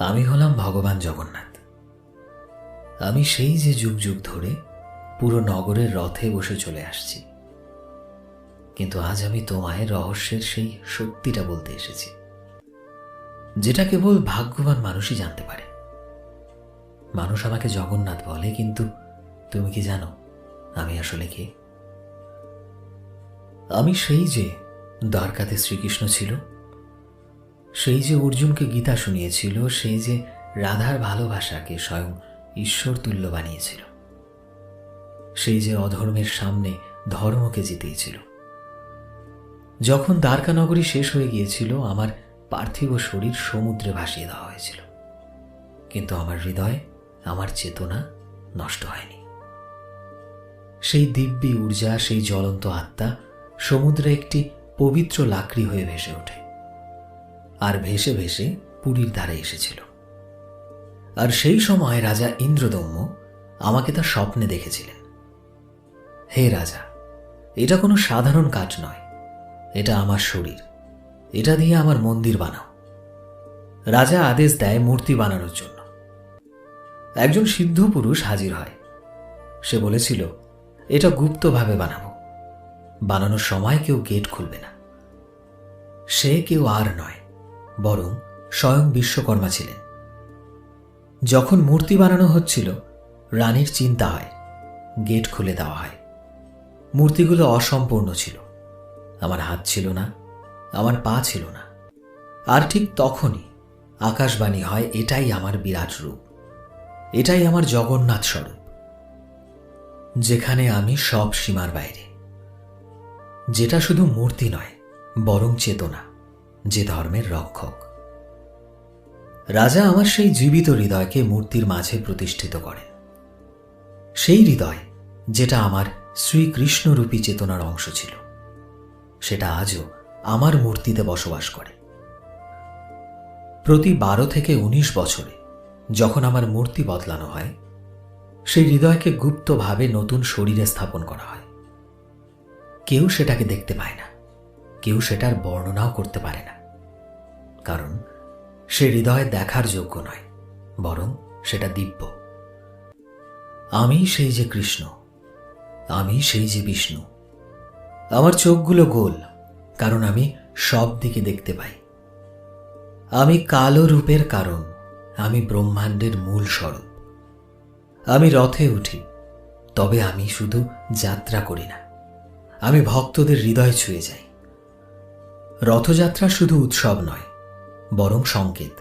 আমি হলাম ভগবান জগন্নাথ। আমি সেই যে যুগ যুগ ধরে পুরো নগরের রথে বসে চলে আসছি, কিন্তু আজ আমি তোমায় রহস্যের সেই সত্যিটা বলতে এসেছি, যেটা কেবল ভাগ্যবান মানুষই জানতে পারে। মানুষ আমাকে জগন্নাথ বলে, কিন্তু তুমি কি জানো আমি আসলে কে? আমি সেই যে দ্বারকাতে শ্রীকৃষ্ণ ছিল, সেই যে অর্জুনকে গীতা শুনিয়েছিল, সেই যে রাধার ভালোবাসাকে স্বয়ং ঈশ্বর তুল্য বানিয়েছিল, সেই যে অধর্মের সামনে ধর্মকে জিতিয়েছিল। যখন দ্বারকা নগরী শেষ হয়ে গিয়েছিল, আমার পার্থিব শরীর সমুদ্রে ভাসিয়ে দেওয়া হয়েছিল, কিন্তু আমার হৃদয়, আমার চেতনা নষ্ট হয়নি। সেই দিব্যি ঊর্জা, সেই জ্বলন্ত আত্মা সমুদ্রে একটি পবিত্র লাকড়ি হয়ে ভেসে ওঠে, আর ভেসে ভেসে পুরীর ধারে এসেছিল। আর সেই সময় রাজা ইন্দ্রদম্য আমাকে তার স্বপ্নে দেখেছিলেন। হে রাজা, এটা কোনো সাধারণ কাজ নয়, এটা আমার শরীর, এটা দিয়ে আমার মন্দির বানাও। রাজা আদেশ দেয় মূর্তি বানানোর জন্য। একজন সিদ্ধ পুরুষ হাজির হয়। সে বলেছিল, এটা গুপ্তভাবে বানাবো, বানানোর সময় কেউ গেট খুলবে না। সে কেউ আর নয়, বরং স্বয়ং বিশ্বকর্মা ছিলেন। যখন মূর্তি বানানো হচ্ছিল, রানীর চিন্তা হয়, গেট খুলে দেওয়া হয়। মূর্তিগুলো অসম্পূর্ণ ছিল। আমার হাত ছিল না, আমার পা ছিল না। আর ঠিক তখনই আকাশবাণী হয়, এটাই আমার বিরাট রূপ, এটাই আমার জগন্নাথ স্বরূপ, যেখানে আমি সব সীমার বাইরে, যেটা শুধু মূর্তি নয় বরং চেতনা, যে ধর্মের রক্ষক। রাজা আমার সেই জীবিত হৃদয়কে মূর্তির মাঝে প্রতিষ্ঠিত করেন। সেই হৃদয় যেটা আমার শ্রীকৃষ্ণরূপী চেতনার অংশ ছিল, সেটা আজও আমার মূর্তিতে বসবাস করে। প্রতি 12 থেকে 19 বছরে যখন আমার মূর্তি বদলানো হয়, সেই হৃদয়কে গুপ্তভাবে নতুন শরীরে স্থাপন করা হয়। কেউ সেটাকে দেখতে পায় না, কেউ সেটার বর্ণনাও করতে পারে না, কারণ সে হৃদয় দেখার যোগ্য নয়, বরং সেটা দিব্য। আমি সেই যে কৃষ্ণ, আমি সেই যে বিষ্ণু। আমার চোখগুলো গোল, কারণ আমি সব দিকে দেখতে পাই। আমি কালো রূপের কারণ, আমি ব্রহ্মাণ্ডের মূল স্বরূপ। আমি রথে উঠি, তবে আমি শুধু যাত্রা করি না, আমি ভক্তদের হৃদয় ছুঁয়ে যাই। রথযাত্রা শুধু উৎসব নয়, বরং সংকেত।